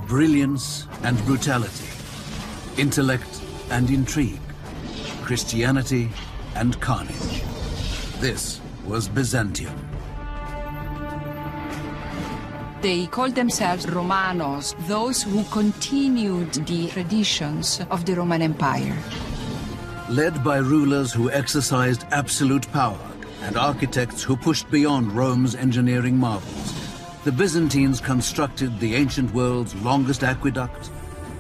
Brilliance and brutality, intellect and intrigue, Christianity and carnage. This was Byzantium. They called themselves Romanos, those who continued the traditions of the Roman Empire. Led by rulers who exercised absolute power and architects who pushed beyond Rome's engineering marvels, the Byzantines constructed the ancient world's longest aqueduct,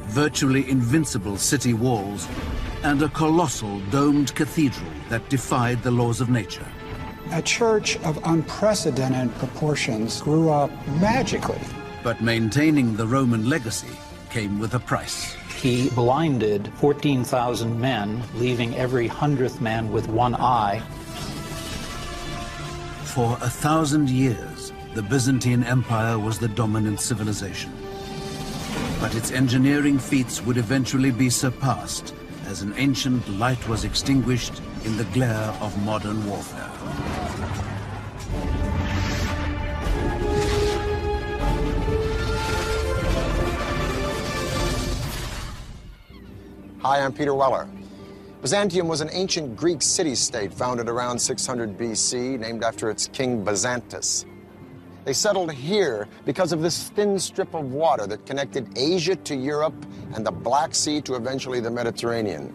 virtually invincible city walls, and a colossal domed cathedral that defied the laws of nature. A church of unprecedented proportions grew up magically. But maintaining the Roman legacy came with a price. He blinded 14,000 men, leaving every 100th man with one eye. For 1,000 years, the Byzantine Empire was the dominant civilization. But its engineering feats would eventually be surpassed as an ancient light was extinguished in the glare of modern warfare. Hi, I'm Peter Weller. Byzantium was an ancient Greek city-state founded around 600 BC, named after its king Byzantus. They settled here because of this thin strip of water that connected Asia to Europe and the Black Sea to eventually the Mediterranean.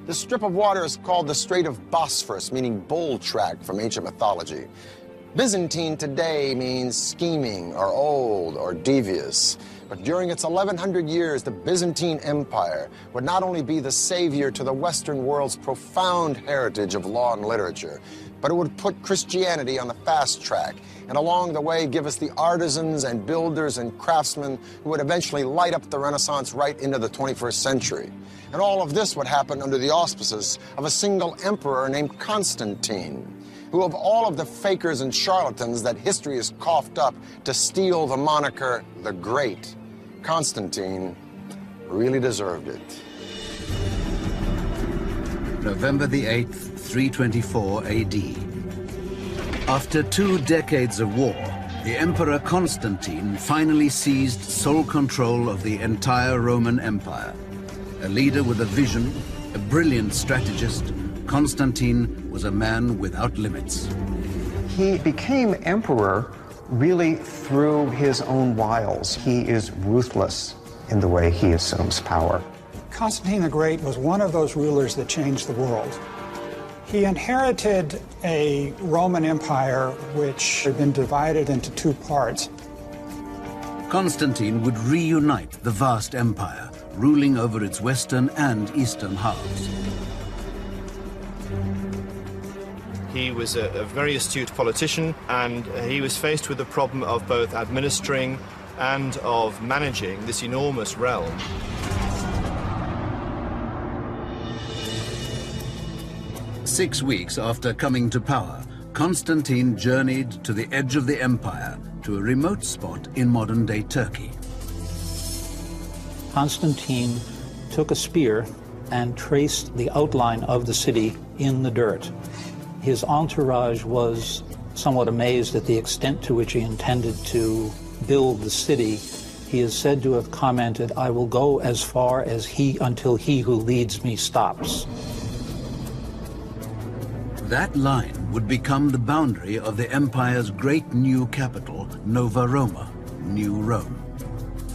This strip of water is called the Strait of Bosphorus, meaning bull track from ancient mythology. Byzantine today means scheming or old or devious. But during its 1100 years, the Byzantine Empire would not only be the savior to the Western world's profound heritage of law and literature, but it would put Christianity on the fast track, and along the way give us the artisans and builders and craftsmen who would eventually light up the Renaissance right into the 21st century. And all of this would happen under the auspices of a single emperor named Constantine, who of all of the fakers and charlatans that history has coughed up to steal the moniker the Great, Constantine really deserved it. November the 8th, 324 AD. After 2 decades of war, the Emperor Constantine finally seized sole control of the entire Roman Empire. A leader with a vision, a brilliant strategist, Constantine was a man without limits. He became emperor really through his own wiles. He is ruthless in the way he assumes power. Constantine the Great was one of those rulers that changed the world. He inherited a Roman Empire which had been divided into 2 parts. Constantine would reunite the vast empire, ruling over its western and eastern halves. He was a very astute politician, and he was faced with the problem of both administering and of managing this enormous realm. Six weeks after coming to power, Constantine journeyed to the edge of the empire, to a remote spot in modern-day Turkey. Constantine took a spear and traced the outline of the city in the dirt. His entourage was somewhat amazed at the extent to which he intended to build the city. He is said to have commented, "I will go as far as until he who leads me stops." That line would become the boundary of the empire's great new capital, Nova Roma, New Rome.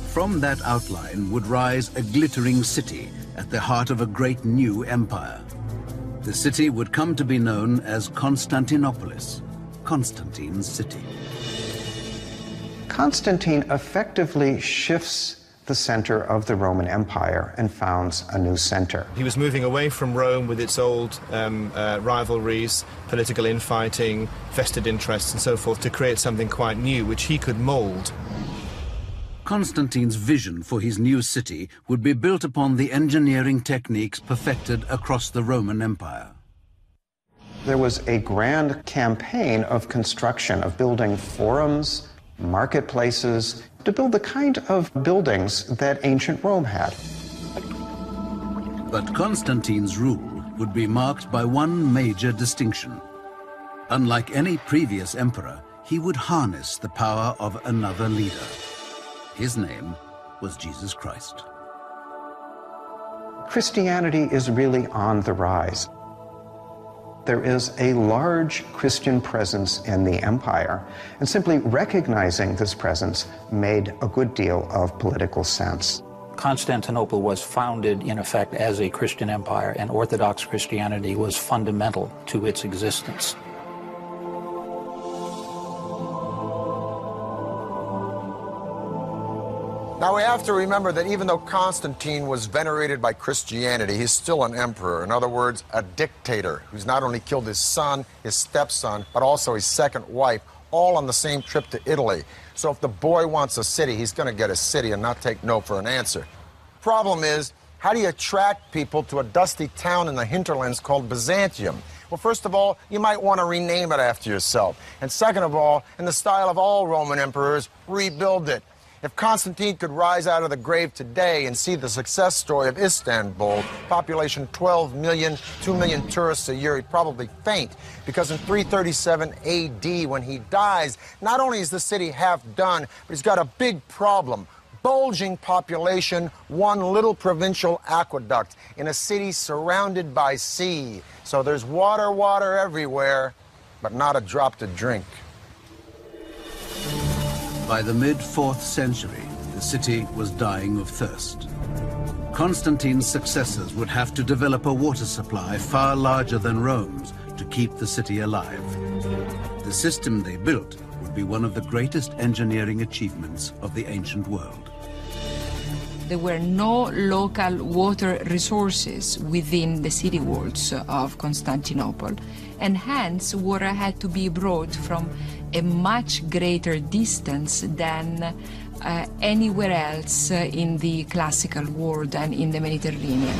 From that outline would rise a glittering city at the heart of a great new empire. The city would come to be known as Constantinopolis, Constantine's city. Constantine effectively shifts the center of the Roman Empire and founds a new center. He was moving away from Rome with its old rivalries, political infighting, vested interests and so forth, to create something quite new which he could mold. Constantine's vision for his new city would be built upon the engineering techniques perfected across the Roman Empire. There was a grand campaign of construction, of building forums, marketplaces, to build the kind of buildings that ancient Rome had. But Constantine's rule would be marked by one major distinction. Unlike any previous emperor, he would harness the power of another leader. His name was Jesus Christ. Christianity is really on the rise. There is a large Christian presence in the empire, and simply recognizing this presence made a good deal of political sense. Constantinople was founded, in effect, as a Christian empire, and Orthodox Christianity was fundamental to its existence. Now we have to remember that even though Constantine was venerated by Christianity, he's still an emperor. In other words, a dictator who's not only killed his son, his stepson, but also his second wife, all on the same trip to Italy. So if the boy wants a city, he's going to get a city and not take no for an answer. Problem is, how do you attract people to a dusty town in the hinterlands called Byzantium? Well, first of all, you might want to rename it after yourself. And second of all, in the style of all Roman emperors, rebuild it. If Constantine could rise out of the grave today and see the success story of Istanbul, population 12 million, 2 million tourists a year, he'd probably faint. Because in 337 AD, when he dies, not only is the city half done, but he's got a big problem. Bulging population, one little provincial aqueduct in a city surrounded by sea. So there's water everywhere, but not a drop to drink. By the mid-4th century, the city was dying of thirst. Constantine's successors would have to develop a water supply far larger than Rome's to keep the city alive. The system they built would be one of the greatest engineering achievements of the ancient world. There were no local water resources within the city walls of Constantinople, and hence water had to be brought from a much greater distance than anywhere else in the classical world and in the Mediterranean.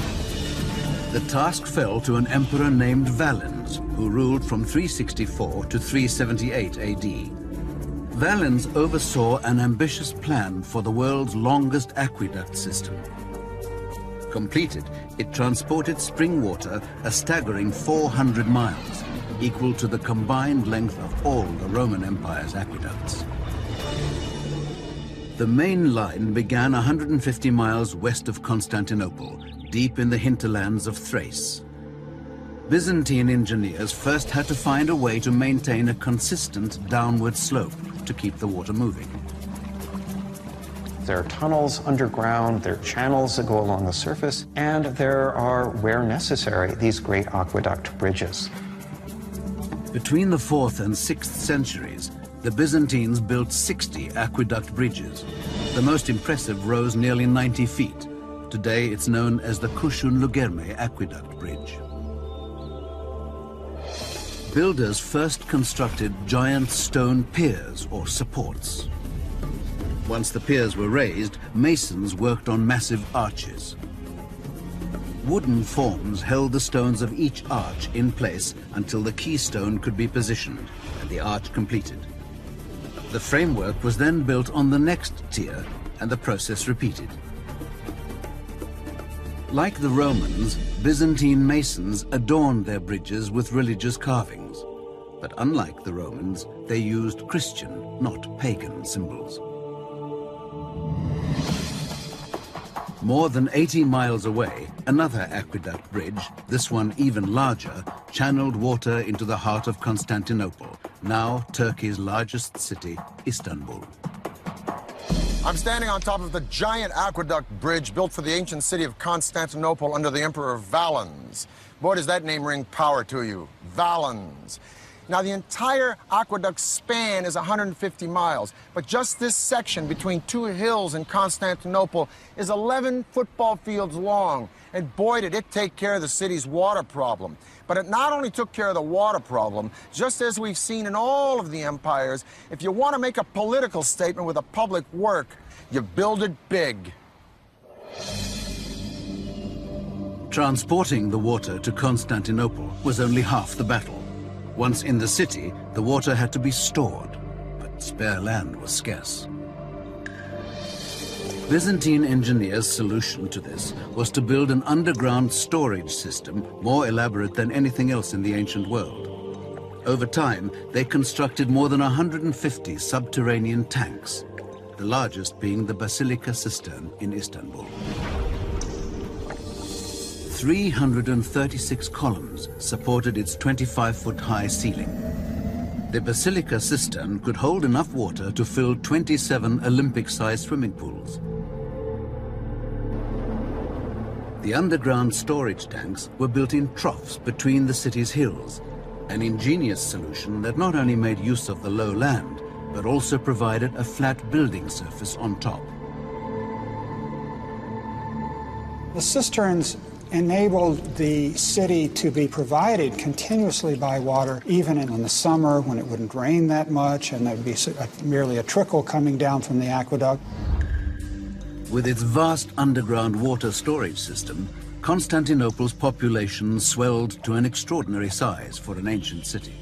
The task fell to an emperor named Valens, who ruled from 364 to 378 AD. Valens oversaw an ambitious plan for the world's longest aqueduct system. Completed, it transported spring water a staggering 400 miles, equal to the combined length of all the Roman Empire's aqueducts. The main line began 150 miles west of Constantinople, deep in the hinterlands of Thrace. Byzantine engineers first had to find a way to maintain a consistent downward slope to keep the water moving. There are tunnels underground, there are channels that go along the surface, and there are, where necessary, these great aqueduct bridges. Between the 4th and 6th centuries, the Byzantines built 60 aqueduct bridges. The most impressive rose nearly 90 feet. Today it's known as the Kuşun-Lugerme Aqueduct Bridge. Builders first constructed giant stone piers or supports. Once the piers were raised, masons worked on massive arches. Wooden forms held the stones of each arch in place until the keystone could be positioned and the arch completed. The framework was then built on the next tier and the process repeated. Like the Romans, Byzantine masons adorned their bridges with religious carvings. But unlike the Romans, they used Christian, not pagan symbols. More than 80 miles away, another aqueduct bridge, this one even larger, channeled water into the heart of Constantinople, now Turkey's largest city, Istanbul. I'm standing on top of the giant aqueduct bridge built for the ancient city of Constantinople under the Emperor Valens. Boy, does that name ring power to you, Valens. Now, the entire aqueduct span is 150 miles, but just this section between two hills in Constantinople is 11 football fields long. And boy, did it take care of the city's water problem. But it not only took care of the water problem, just as we've seen in all of the empires, if you want to make a political statement with a public work, you build it big. Transporting the water to Constantinople was only half the battle. Once in the city, the water had to be stored, but spare land was scarce. Byzantine engineers' solution to this was to build an underground storage system more elaborate than anything else in the ancient world. Over time, they constructed more than 150 subterranean tanks. the largest being the Basilica Cistern in Istanbul. 336 columns supported its 25-foot-high ceiling. The Basilica Cistern could hold enough water to fill 27 Olympic-sized swimming pools. The underground storage tanks were built in troughs between the city's hills, an ingenious solution that not only made use of the low land, but also provided a flat building surface on top. The cisterns enabled the city to be provided continuously by water, even in the summer when it wouldn't rain that much and there'd be merely a trickle coming down from the aqueduct. With its vast underground water storage system, Constantinople's population swelled to an extraordinary size for an ancient city.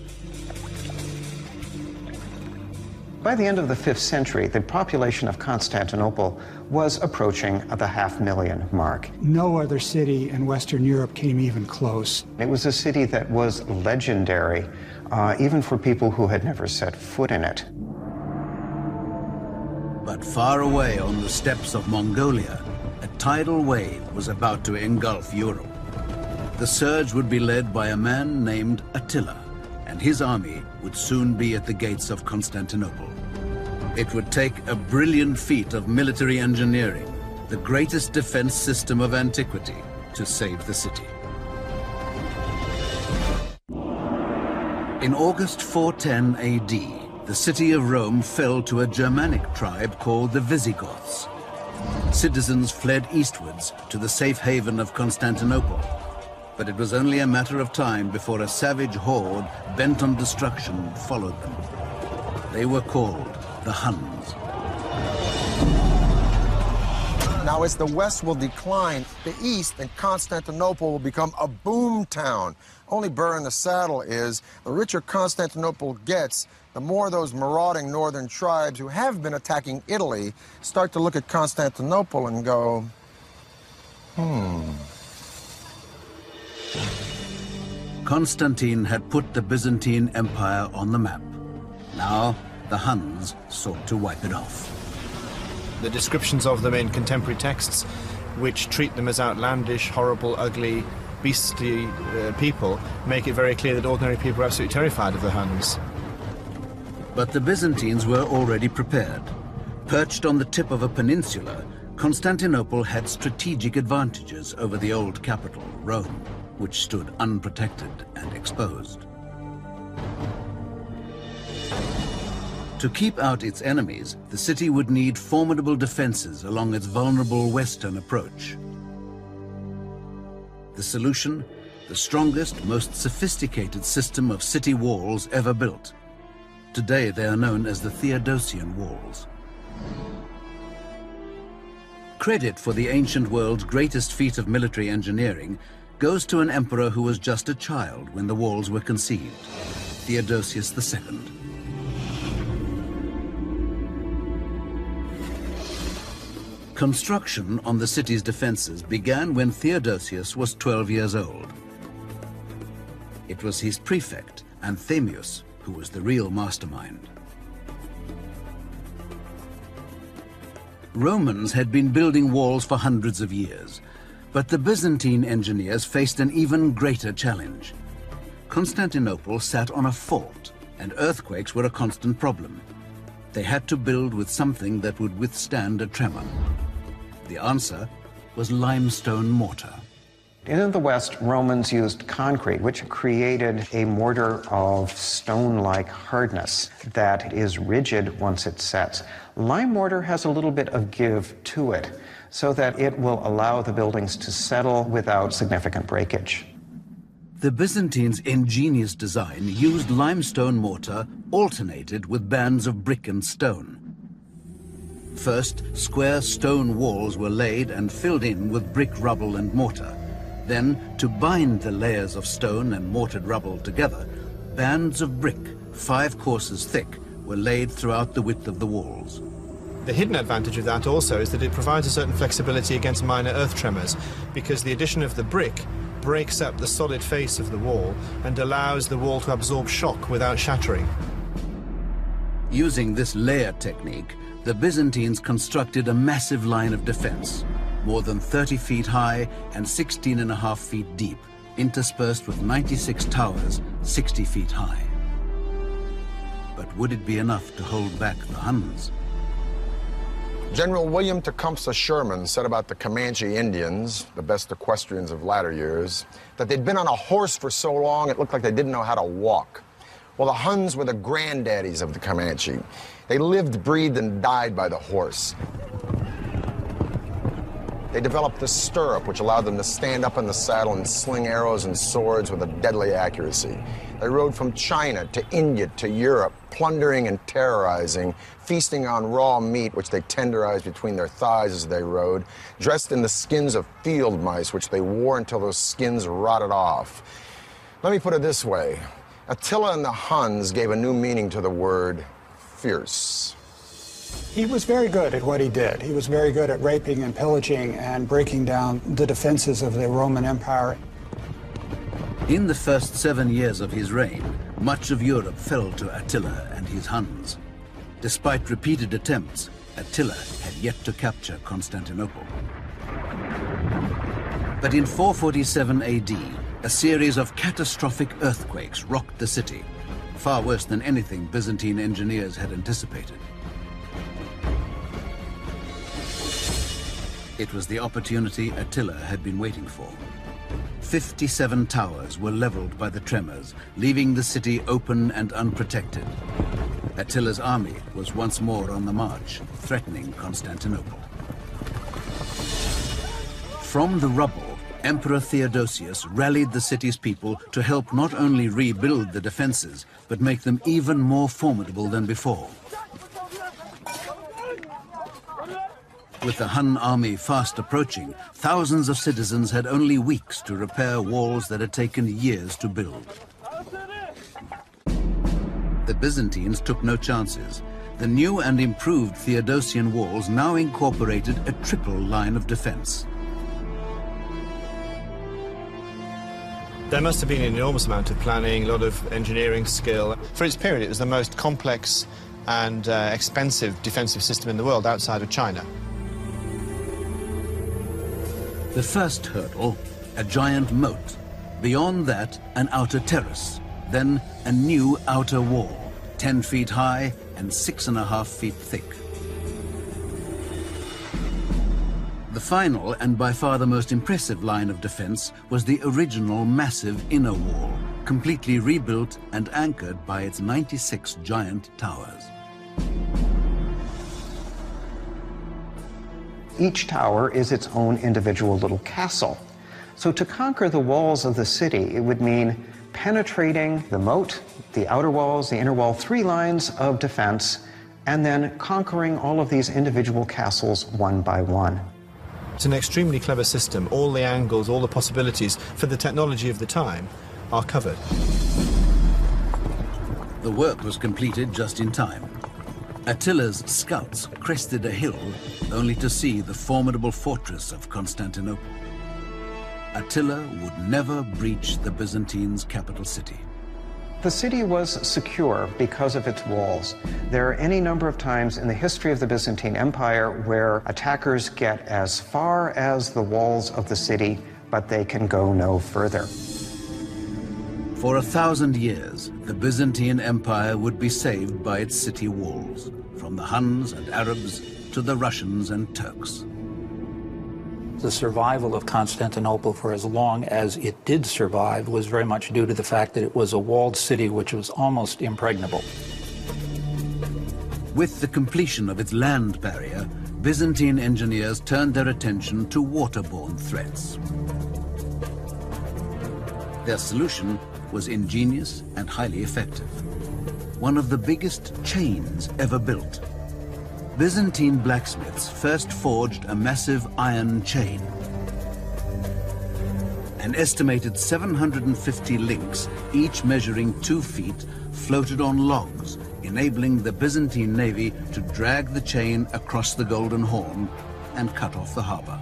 By the end of the 5th century, the population of Constantinople was approaching the 500,000 mark. No other city in Western Europe came even close. It was a city that was legendary, even for people who had never set foot in it. But far away on the steppes of Mongolia, a tidal wave was about to engulf Europe. The surge would be led by a man named Attila, and his army would soon be at the gates of Constantinople. It would take a brilliant feat of military engineering, the greatest defense system of antiquity, to save the city. In August 410 AD, the city of Rome fell to a Germanic tribe called the Visigoths. Citizens fled eastwards to the safe haven of Constantinople, but it was only a matter of time before a savage horde bent on destruction followed them. They were called the Huns. Now, as the West will decline, the East and Constantinople will become a boom town. Only burr in the saddle is, the richer Constantinople gets, the more those marauding northern tribes who have been attacking Italy start to look at Constantinople and go, Constantine had put the Byzantine Empire on the map. Now, the Huns sought to wipe it off. The descriptions of them in contemporary texts, which treat them as outlandish, horrible, ugly, beastly people, make it very clear that ordinary people are absolutely terrified of the Huns. But the Byzantines were already prepared. Perched on the tip of a peninsula, Constantinople had strategic advantages over the old capital, Rome, which stood unprotected and exposed. To keep out its enemies, the city would need formidable defenses along its vulnerable western approach. The solution? The strongest, most sophisticated system of city walls ever built. Today they are known as the Theodosian walls. Credit for the ancient world's greatest feat of military engineering goes to an emperor who was just a child when the walls were conceived, Theodosius II. Construction on the city's defenses began when Theodosius was 12 years old. It was his prefect, Anthemius, who was the real mastermind. Romans had been building walls for hundreds of years, but the Byzantine engineers faced an even greater challenge. Constantinople sat on a fault, and earthquakes were a constant problem. They had to build with something that would withstand a tremor. The answer was limestone mortar. In the West, Romans used concrete, which created a mortar of stone-like hardness that is rigid once it sets. Lime mortar has a little bit of give to it, so that it will allow the buildings to settle without significant breakage. The Byzantines' ingenious design used limestone mortar alternated with bands of brick and stone. First, square stone walls were laid and filled in with brick, rubble, and mortar. Then, to bind the layers of stone and mortared rubble together, bands of brick, 5 courses thick, were laid throughout the width of the walls. The hidden advantage of that also is that it provides a certain flexibility against minor earth tremors, because the addition of the brick breaks up the solid face of the wall and allows the wall to absorb shock without shattering. Using this layer technique, the Byzantines constructed a massive line of defense, more than 30 feet high and 16.5 feet deep, interspersed with 96 towers, 60 feet high. But would it be enough to hold back the Huns? General William Tecumseh Sherman said about the Comanche Indians, the best equestrians of latter years, that they'd been on a horse for so long it looked like they didn't know how to walk. Well, the Huns were the granddaddies of the Comanche. They lived, breathed, and died by the horse. They developed the stirrup, which allowed them to stand up in the saddle and sling arrows and swords with a deadly accuracy. They rode from China to India to Europe, plundering and terrorizing, feasting on raw meat, which they tenderized between their thighs as they rode, dressed in the skins of field mice, which they wore until those skins rotted off. Let me put it this way. Attila and the Huns gave a new meaning to the word fierce. He was very good at what he did. He was very good at raping and pillaging and breaking down the defenses of the Roman Empire. In the first 7 years of his reign, much of Europe fell to Attila and his Huns. Despite repeated attempts, Attila had yet to capture Constantinople. But in 447 AD, a series of catastrophic earthquakes rocked the city, far worse than anything Byzantine engineers had anticipated. It was the opportunity Attila had been waiting for. 57 towers were leveled by the tremors, leaving the city open and unprotected. Attila's army was once more on the march, threatening Constantinople. From the rubble, Emperor Theodosius rallied the city's people to help not only rebuild the defenses, but make them even more formidable than before. With the Hun army fast approaching, thousands of citizens had only weeks to repair walls that had taken years to build. The Byzantines took no chances. The new and improved Theodosian walls now incorporated a triple line of defense. There must have been an enormous amount of planning, a lot of engineering skill. For its period, it was the most complex and expensive defensive system in the world outside of China. The first hurdle, a giant moat. Beyond that, an outer terrace. Then a new outer wall, 10 feet high and 6.5 feet thick. The final and by far the most impressive line of defense was the original massive inner wall, completely rebuilt and anchored by its 96 giant towers. Each tower is its own individual little castle. So to conquer the walls of the city, it would mean penetrating the moat, the outer walls, the inner wall, 3 lines of defense, and then conquering all of these individual castles one by one. It's an extremely clever system. All the angles, all the possibilities for the technology of the time are covered. The work was completed just in time. Attila's scouts crested a hill only to see the formidable fortress of Constantinople. Attila would never breach the Byzantines' capital city. The city was secure because of its walls. There are any number of times in the history of the Byzantine Empire where attackers get as far as the walls of the city, but they can go no further. For 1,000 years, the Byzantine Empire would be saved by its city walls, from the Huns and Arabs to the Russians and Turks. The survival of Constantinople for as long as it did survive was very much due to the fact that it was a walled city which was almost impregnable. With the completion of its land barrier, Byzantine engineers turned their attention to waterborne threats. Their solution was ingenious and highly effective. One of the biggest chains ever built. Byzantine blacksmiths first forged a massive iron chain. An estimated 750 links, each measuring 2 feet, floated on logs, enabling the Byzantine navy to drag the chain across the Golden Horn and cut off the harbor.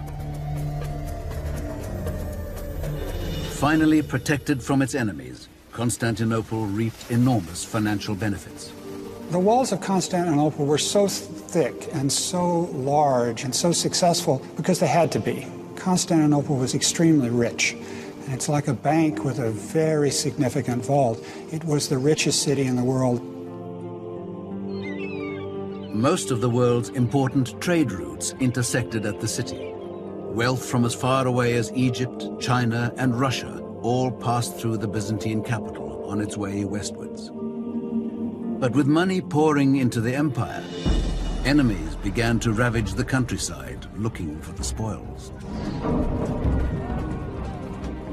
Finally protected from its enemies, Constantinople reaped enormous financial benefits. The walls of Constantinople were so thick and so large and so successful because they had to be. Constantinople was extremely rich, and it's like a bank with a very significant vault. It was the richest city in the world. Most of the world's important trade routes intersected at the city. Wealth from as far away as Egypt, China, and Russia all passed through the Byzantine capital on its way westwards. But with money pouring into the empire, enemies began to ravage the countryside, looking for the spoils.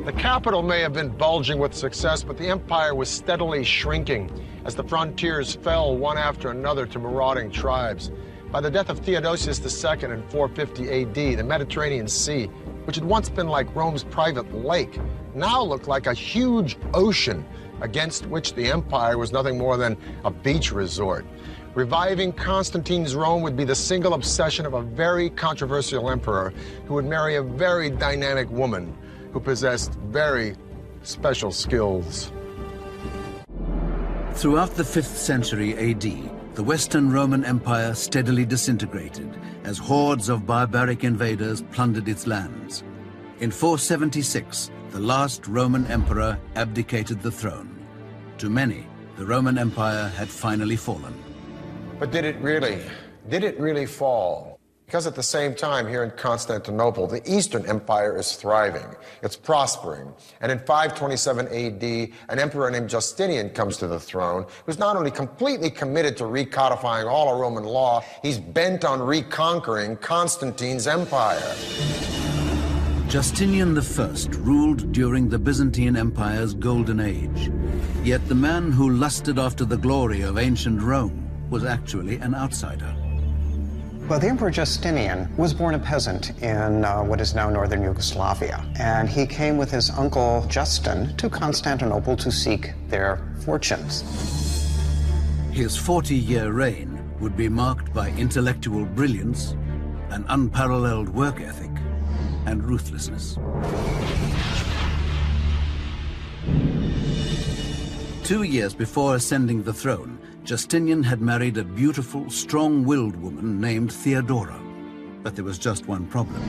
The capital may have been bulging with success, but the empire was steadily shrinking as the frontiers fell one after another to marauding tribes. By the death of Theodosius II in 450 AD, the Mediterranean Sea, which had once been like Rome's private lake, now looked like a huge ocean against which the empire was nothing more than a beach resort. Reviving Constantine's Rome would be the single obsession of a very controversial emperor who would marry a very dynamic woman who possessed very special skills. Throughout the 5th century AD, the Western Roman Empire steadily disintegrated as hordes of barbaric invaders plundered its lands. In 476, the last Roman emperor abdicated the throne. To many, the Roman Empire had finally fallen. But did it really? Did it really fall? Because at the same time here in Constantinople, the Eastern Empire is thriving. It's prospering. And in 527 AD, an emperor named Justinian comes to the throne, who's not only completely committed to recodifying all of Roman law, he's bent on reconquering Constantine's empire. Justinian I ruled during the Byzantine Empire's golden age. Yet the man who lusted after the glory of ancient Rome was actually an outsider. Well, the Emperor Justinian was born a peasant in what is now northern Yugoslavia, and he came with his uncle Justin to Constantinople to seek their fortunes. His 40-year reign would be marked by intellectual brilliance, an unparalleled work ethic, and ruthlessness. 2 years before ascending the throne, Justinian had married a beautiful, strong-willed woman named Theodora. But there was just one problem.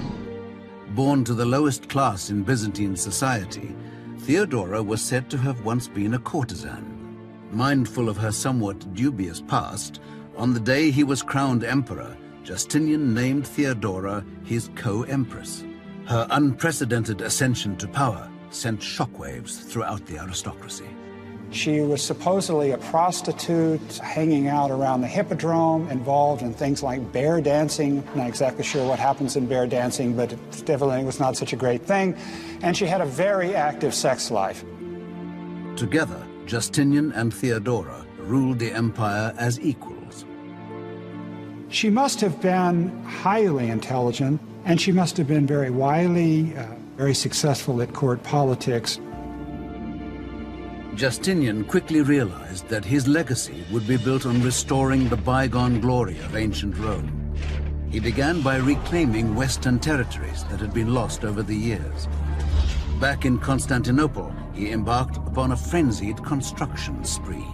Born to the lowest class in Byzantine society, Theodora was said to have once been a courtesan. Mindful of her somewhat dubious past, on the day he was crowned emperor, Justinian named Theodora his co-empress. Her unprecedented ascension to power sent shockwaves throughout the aristocracy. She was supposedly a prostitute hanging out around the hippodrome, involved in things like bear dancing. Not exactly sure what happens in bear dancing, but it definitely was not such a great thing. And she had a very active sex life. Together, Justinian and Theodora ruled the empire as equals. She must have been highly intelligent, and she must have been very wily, very successful at court politics. Justinian quickly realized that his legacy would be built on restoring the bygone glory of ancient Rome. He began by reclaiming Western territories that had been lost over the years. Back in Constantinople, he embarked upon a frenzied construction spree.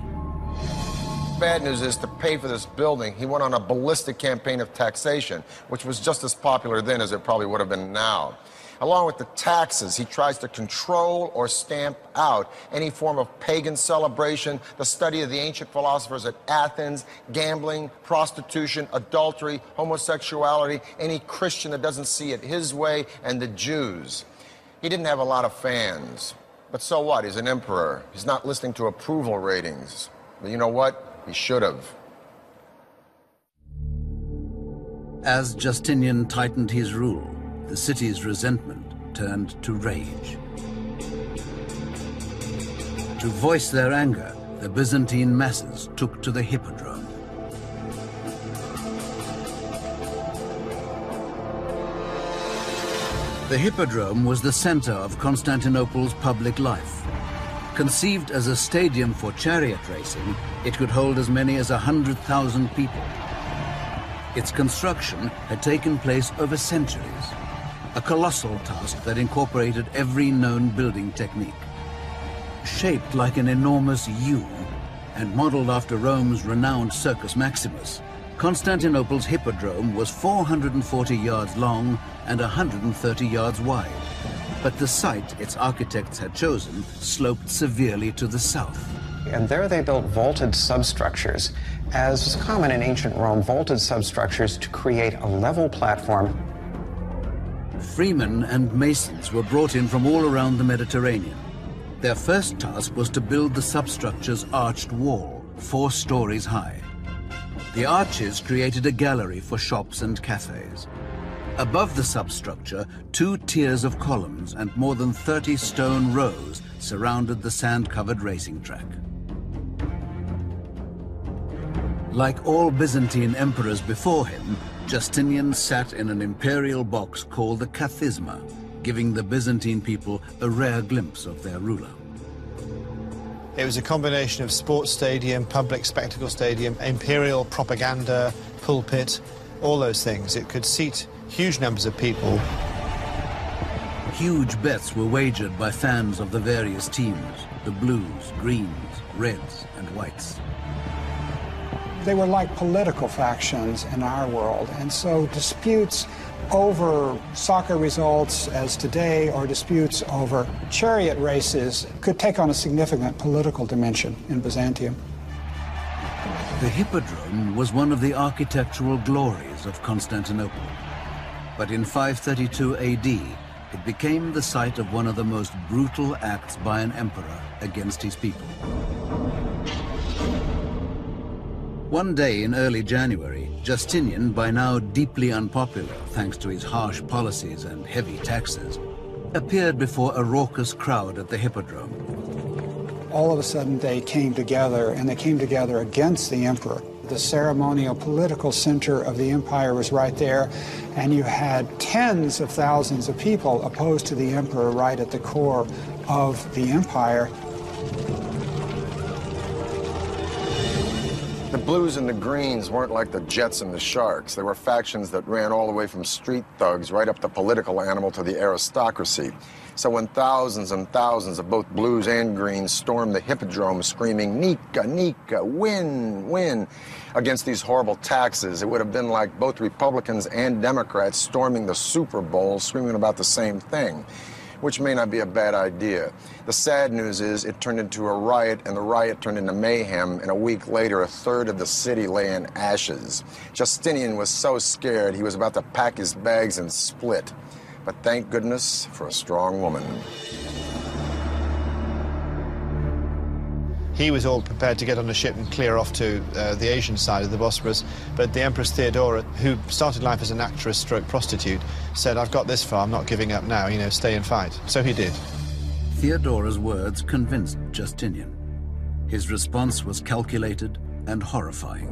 Bad news is, to pay for this building, he went on a ballistic campaign of taxation, which was just as popular then as it probably would have been now. Along with the taxes, he tries to control or stamp out any form of pagan celebration, the study of the ancient philosophers at Athens, gambling, prostitution, adultery, homosexuality, any Christian that doesn't see it his way, and the Jews. He didn't have a lot of fans. But so what? He's an emperor. He's not listening to approval ratings. But you know what? He should have. As Justinian tightened his rule, the city's resentment turned to rage. To voice their anger, the Byzantine masses took to the hippodrome. The hippodrome was the center of Constantinople's public life. Conceived as a stadium for chariot racing, it could hold as many as 100,000 people. Its construction had taken place over centuries, a colossal task that incorporated every known building technique. Shaped like an enormous U, and modeled after Rome's renowned Circus Maximus, Constantinople's hippodrome was 440 yards long and 130 yards wide. But the site its architects had chosen sloped severely to the south. And there they built vaulted substructures. As was common in ancient Rome, vaulted substructures to create a level platform. Freemen and masons were brought in from all around the Mediterranean. Their first task was to build the substructure's arched wall, 4 stories high. The arches created a gallery for shops and cafes. Above the substructure, 2 tiers of columns and more than 30 stone rows surrounded the sand-covered racing track. Like all Byzantine emperors before him, Justinian sat in an imperial box called the Kathisma, giving the Byzantine people a rare glimpse of their ruler. It was a combination of sports stadium, public spectacle stadium, imperial propaganda, pulpit, all those things. It could seat huge numbers of people. Huge bets were wagered by fans of the various teams, the blues, greens, reds, and whites. They were like political factions in our world, and so disputes over soccer results as today, or disputes over chariot races, could take on a significant political dimension in Byzantium. The Hippodrome was one of the architectural glories of Constantinople. But in 532 AD, it became the site of one of the most brutal acts by an emperor against his people. One day in early January, Justinian, by now deeply unpopular thanks to his harsh policies and heavy taxes, appeared before a raucous crowd at the Hippodrome. All of a sudden they came together, and they came together against the emperor. The ceremonial political center of the empire was right there, and you had tens of thousands of people opposed to the emperor right at the core of the empire. The blues and the greens weren't like the Jets and the Sharks. They were factions that ran all the way from street thugs right up the political animal to the aristocracy. So when thousands and thousands of both blues and greens stormed the Hippodrome screaming, "Nika, Nika, win, win," against these horrible taxes, it would have been like both Republicans and Democrats storming the Super Bowl screaming about the same thing, which may not be a bad idea. The sad news is it turned into a riot, and the riot turned into mayhem, and a week later, a third of the city lay in ashes. Justinian was so scared he was about to pack his bags and split. But thank goodness for a strong woman. He was all prepared to get on a ship and clear off to the Asian side of the Bosporus, but the Empress Theodora, who started life as an actress stroke prostitute, said, "I've got this far, I'm not giving up now, stay and fight." So he did. Theodora's words convinced Justinian. His response was calculated and horrifying.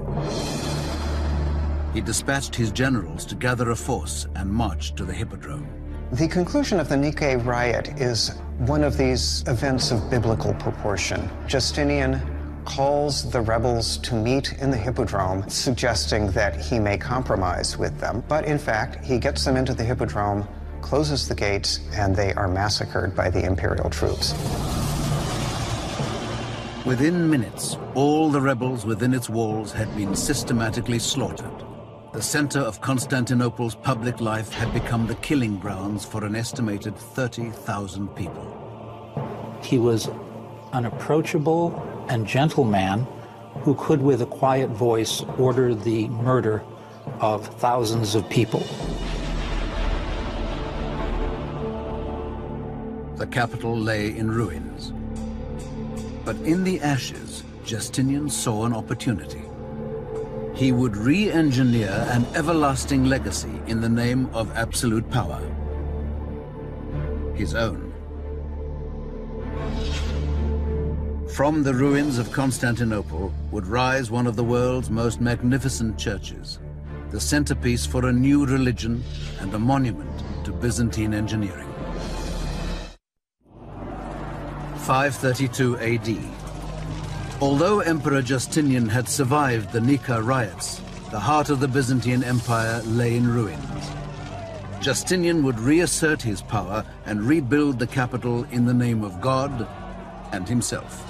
He dispatched his generals to gather a force and march to the Hippodrome. The conclusion of the Nicaea riot is one of these events of biblical proportion. Justinian calls the rebels to meet in the Hippodrome, suggesting that he may compromise with them. But in fact, he gets them into the Hippodrome, closes the gates, and they are massacred by the imperial troops. Within minutes, all the rebels within its walls had been systematically slaughtered. The center of Constantinople's public life had become the killing grounds for an estimated 30,000 people. He was an approachable and gentle man who could, with a quiet voice, order the murder of thousands of people. The capital lay in ruins. But in the ashes, Justinian saw an opportunity. He would re-engineer an everlasting legacy in the name of absolute power. His own. From the ruins of Constantinople would rise one of the world's most magnificent churches, the centerpiece for a new religion and a monument to Byzantine engineering. 532 AD. Although Emperor Justinian had survived the Nika riots, the heart of the Byzantine Empire lay in ruins. Justinian would reassert his power and rebuild the capital in the name of God and himself.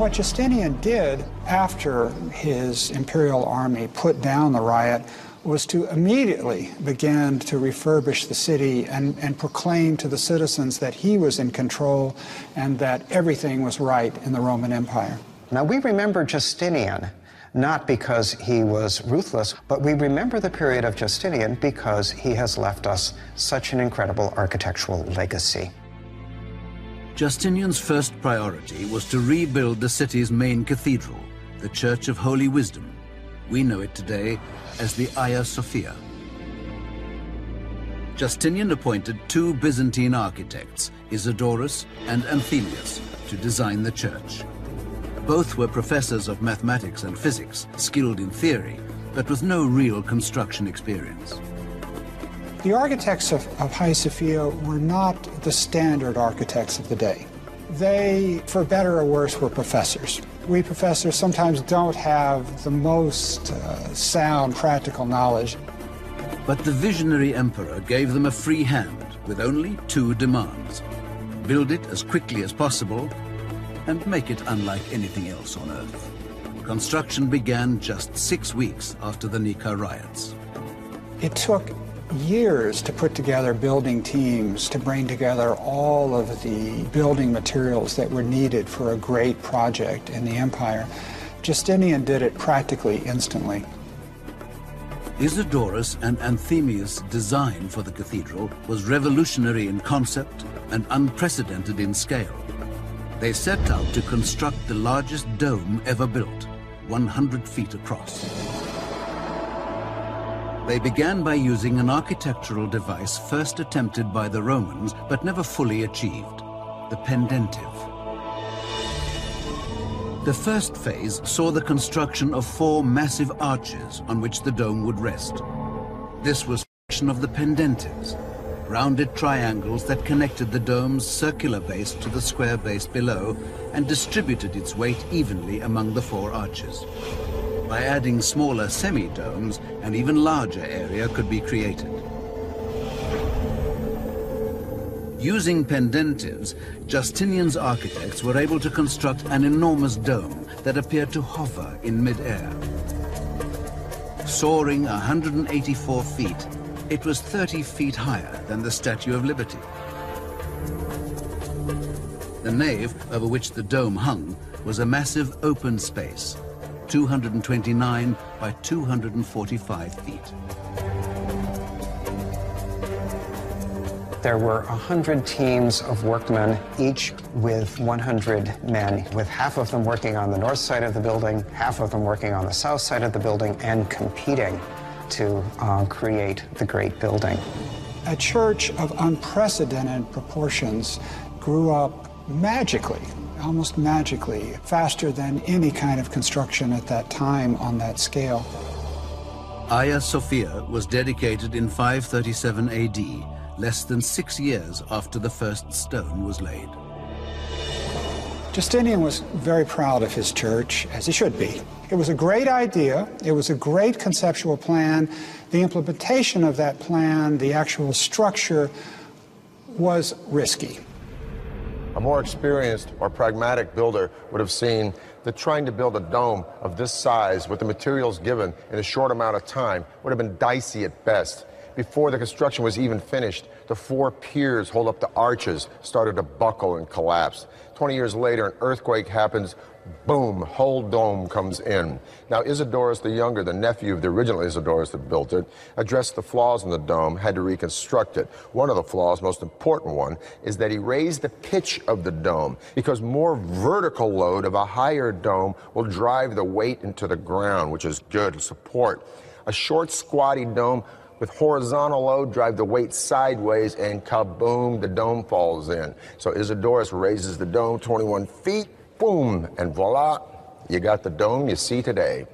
What Justinian did after his imperial army put down the riot was to immediately begin to refurbish the city and proclaim to the citizens that he was in control and that everything was right in the Roman Empire. Now, we remember Justinian not because he was ruthless, but we remember the period of Justinian because he has left us such an incredible architectural legacy. Justinian's first priority was to rebuild the city's main cathedral, the Church of Holy Wisdom. We know it today as the Hagia Sophia. Justinian appointed two Byzantine architects, Isidorus and Anthemius, to design the church. Both were professors of mathematics and physics, skilled in theory, but with no real construction experience. The architects of Hagia Sophia were not the standard architects of the day. They, for better or worse, were professors. We professors sometimes don't have the most sound practical knowledge. But the visionary emperor gave them a free hand with only two demands: build it as quickly as possible and make it unlike anything else on Earth. Construction began just 6 weeks after the Nika riots. It took years to put together building teams, to bring together all of the building materials that were needed for a great project in the empire. Justinian did it practically instantly. Isidorus and Anthemius' design for the cathedral was revolutionary in concept and unprecedented in scale. They set out to construct the largest dome ever built, 100 feet across. They began by using an architectural device first attempted by the Romans but never fully achieved, the pendentive. The first phase saw the construction of 4 massive arches on which the dome would rest. This was of the pendentives, rounded triangles that connected the dome's circular base to the square base below and distributed its weight evenly among the 4 arches. By adding smaller semi-domes, an even larger area could be created. Using pendentives, Justinian's architects were able to construct an enormous dome that appeared to hover in mid-air. Soaring 184 feet, it was 30 feet higher than the Statue of Liberty. The nave, over which the dome hung, was a massive open space, 229 by 245 feet. There were 100 teams of workmen, each with 100 men, with half of them working on the north side of the building, half of them working on the south side of the building, and competing to create the great building. A church of unprecedented proportions grew up magically, almost magically, faster than any kind of construction at that time on that scale. Hagia Sophia was dedicated in 537 AD, less than 6 years after the first stone was laid. Justinian was very proud of his church, as he should be. It was a great idea. It was a great conceptual plan. The implementation of that plan, the actual structure, was risky. A more experienced or pragmatic builder would have seen that trying to build a dome of this size with the materials given in a short amount of time would have been dicey at best. Before the construction was even finished, the 4 piers hold up the arches started to buckle and collapse. 20 years later, an earthquake happens, boom, whole dome comes in. Now, Isidorus the Younger, the nephew of the original Isidorus that built it, addressed the flaws in the dome, had to reconstruct it. One of the flaws, most important one, is that he raised the pitch of the dome because more vertical load of a higher dome will drive the weight into the ground, which is good support. A short, squatty dome with horizontal load drive the weight sideways, and kaboom, the dome falls in. So Isidorus raises the dome 21 feet, boom, and voila, you got the dome you see today.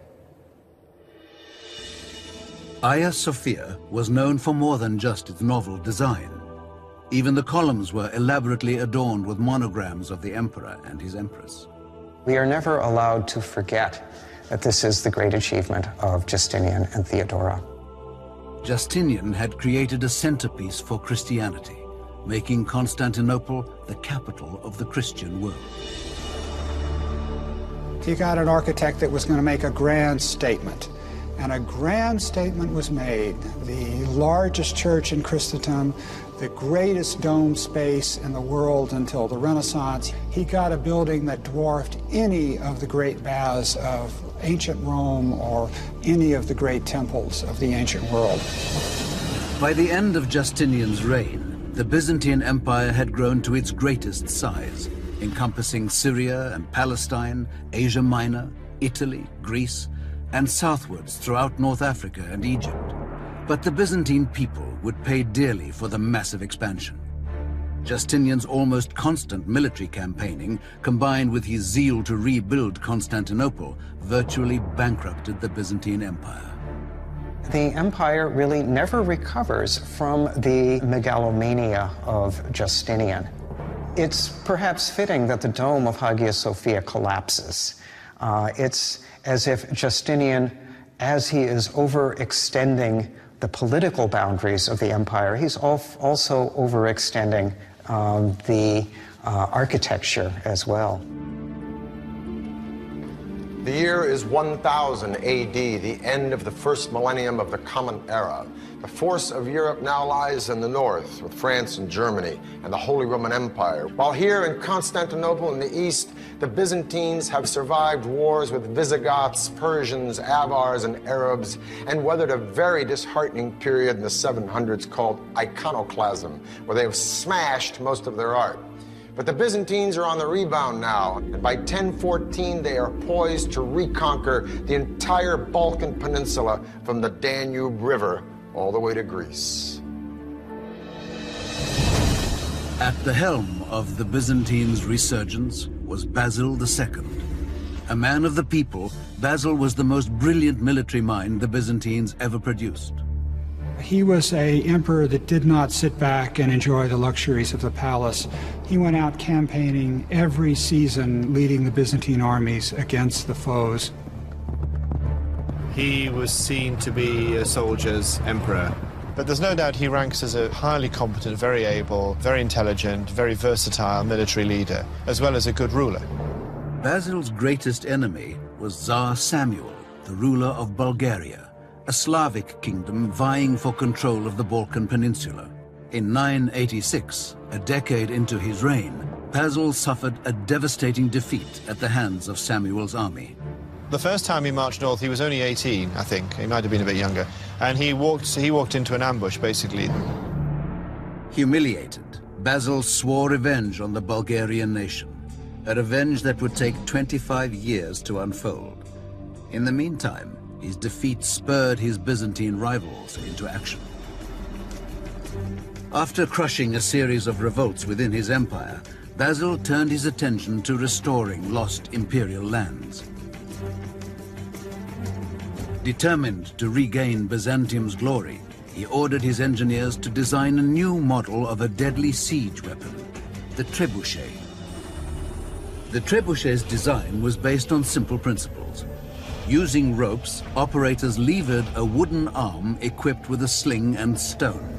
Hagia Sophia was known for more than just its novel design. Even the columns were elaborately adorned with monograms of the emperor and his empress. We are never allowed to forget that this is the great achievement of Justinian and Theodora. Justinian had created a centerpiece for Christianity, making Constantinople the capital of the Christian world. he got an architect that was going to make a grand statement. And a grand statement was made. The largest church in Christendom, the greatest dome space in the world until the Renaissance. He got a building that dwarfed any of the great baths of ancient Rome or any of the great temples of the ancient world. By the end of Justinian's reign, the Byzantine Empire had grown to its greatest size, encompassing Syria and Palestine, Asia Minor, Italy, Greece, and southwards throughout North Africa and Egypt. But the Byzantine people would pay dearly for the massive expansion. Justinian's almost constant military campaigning, combined with his zeal to rebuild Constantinople, virtually bankrupted the Byzantine Empire. The empire really never recovers from the megalomania of Justinian. It's perhaps fitting that the dome of Hagia Sophia collapses. It's as if Justinian, as he is overextending the political boundaries of the empire, he's also overextending the architecture as well. The year is 1000 AD, the end of the first millennium of the Common Era. The force of Europe now lies in the north, with France and Germany and the Holy Roman Empire. While here in Constantinople in the east, the Byzantines have survived wars with Visigoths, Persians, Avars, and Arabs, and weathered a very disheartening period in the 700s called iconoclasm, where they have smashed most of their art. But the Byzantines are on the rebound now, and by 1014 they are poised to reconquer the entire Balkan Peninsula from the Danube River all the way to Greece. At the helm of the Byzantines' resurgence was Basil II. A man of the people, Basil was the most brilliant military mind the Byzantines ever produced. He was an emperor that did not sit back and enjoy the luxuries of the palace. He went out campaigning every season, leading the Byzantine armies against the foes. He was seen to be a soldier's emperor. But there's no doubt he ranks as a highly competent, very able, very intelligent, very versatile military leader, as well as a good ruler. Basil's greatest enemy was Tsar Samuel, the ruler of Bulgaria, a Slavic kingdom vying for control of the Balkan Peninsula. In 986, a decade into his reign, Basil suffered a devastating defeat at the hands of Samuel's army. The first time he marched north, he was only 18, I think. He might have been a bit younger. And he walked into an ambush, basically. Humiliated, Basil swore revenge on the Bulgarian nation, a revenge that would take 25 years to unfold. In the meantime, his defeat spurred his Byzantine rivals into action. After crushing a series of revolts within his empire, Basil turned his attention to restoring lost imperial lands. Determined to regain Byzantium's glory, he ordered his engineers to design a new model of a deadly siege weapon, the trebuchet. The trebuchet's design was based on simple principles. Using ropes, operators levered a wooden arm equipped with a sling and stone.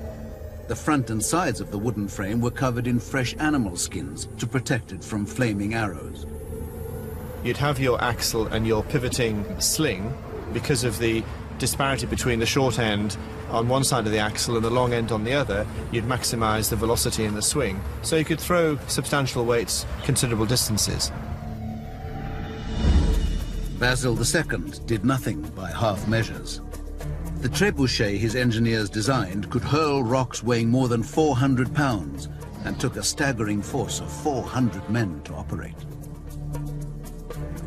The front and sides of the wooden frame were covered in fresh animal skins to protect it from flaming arrows. You'd have your axle and your pivoting sling. Because of the disparity between the short end on one side of the axle and the long end on the other, you'd maximize the velocity in the swing, so you could throw substantial weights considerable distances. Basil II did nothing by half measures. The trebuchet his engineers designed could hurl rocks weighing more than 400 pounds and took a staggering force of 400 men to operate.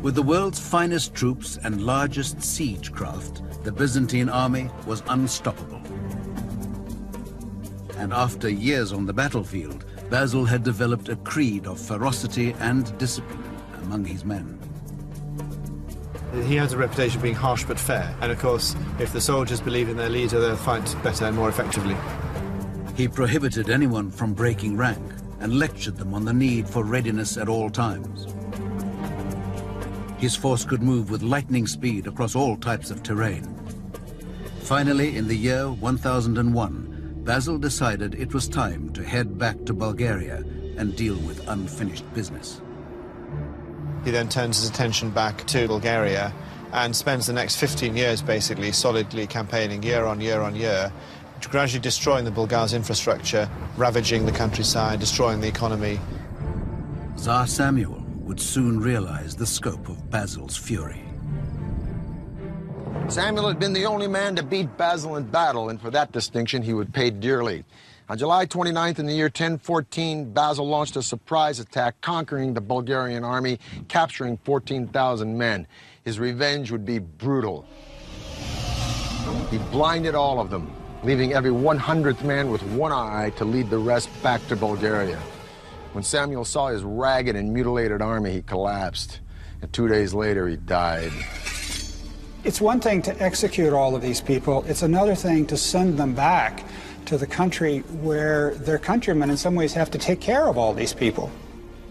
With the world's finest troops and largest siege craft, the Byzantine army was unstoppable. And after years on the battlefield, Basil had developed a creed of ferocity and discipline among his men. He has a reputation of being harsh but fair, and of course, if the soldiers believe in their leader, they'll fight better and more effectively. He prohibited anyone from breaking rank and lectured them on the need for readiness at all times. His force could move with lightning speed across all types of terrain. Finally, in the year 1001, Basil decided it was time to head back to Bulgaria and deal with unfinished business. He then turns his attention back to Bulgaria and spends the next 15 years basically solidly campaigning year on year on year, gradually destroying the Bulgars' infrastructure, ravaging the countryside, destroying the economy. Tsar Samuel would soon realize the scope of Basil's fury. Samuel had been the only man to beat Basil in battle, and for that distinction he would pay dearly. On July 29th in the year 1014, Basil launched a surprise attack, conquering the Bulgarian army, capturing 14,000 men. His revenge would be brutal. He blinded all of them, leaving every 100th man with one eye to lead the rest back to Bulgaria. When Samuel saw his ragged and mutilated army, he collapsed, and 2 days later he died. It's one thing to execute all of these people. It's another thing to send them back to the country where their countrymen in some ways have to take care of all these people.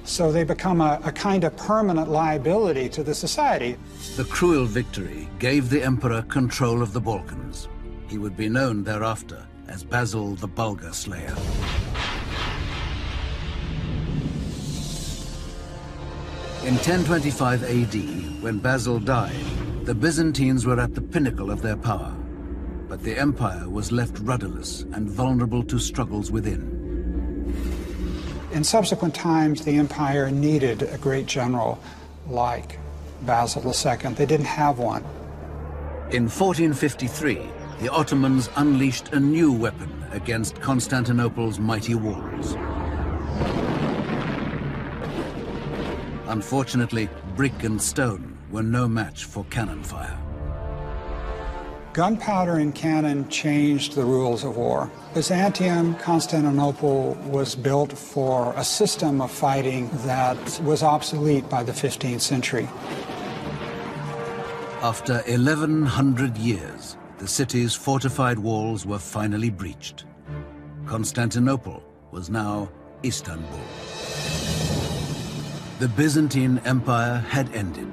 So they become a kind of permanent liability to the society. The cruel victory gave the emperor control of the Balkans. He would be known thereafter as Basil the Bulgar Slayer. In 1025 AD, when Basil died, the Byzantines were at the pinnacle of their power, but the empire was left rudderless and vulnerable to struggles within. In subsequent times, the empire needed a great general like Basil II. They didn't have one. In 1453, the Ottomans unleashed a new weapon against Constantinople's mighty walls. Unfortunately, brick and stone were no match for cannon fire. Gunpowder and cannon changed the rules of war. Byzantium, Constantinople was built for a system of fighting that was obsolete by the 15th century. After 1,100 years, the city's fortified walls were finally breached. Constantinople was now Istanbul. The Byzantine Empire had ended,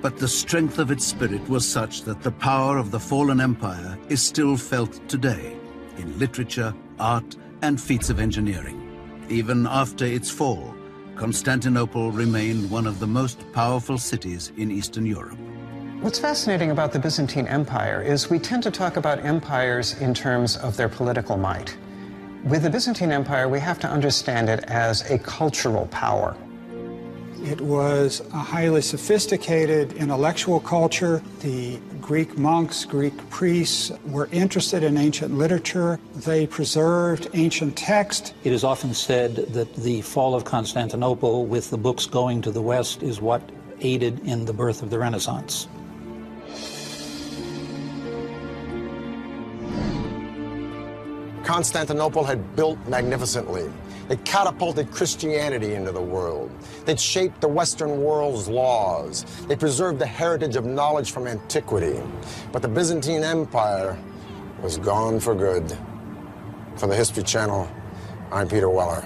but the strength of its spirit was such that the power of the fallen empire is still felt today in literature, art, and feats of engineering. Even after its fall, Constantinople remained one of the most powerful cities in Eastern Europe. What's fascinating about the Byzantine Empire is we tend to talk about empires in terms of their political might. With the Byzantine Empire, we have to understand it as a cultural power. It was a highly sophisticated intellectual culture. The Greek monks, Greek priests were interested in ancient literature. They preserved ancient text. It is often said that the fall of Constantinople, with the books going to the West, is what aided in the birth of the Renaissance. Constantinople had built magnificently. They catapulted Christianity into the world. They'd shaped the Western world's laws. They preserved the heritage of knowledge from antiquity. But the Byzantine Empire was gone for good. For the History Channel, I'm Peter Weller.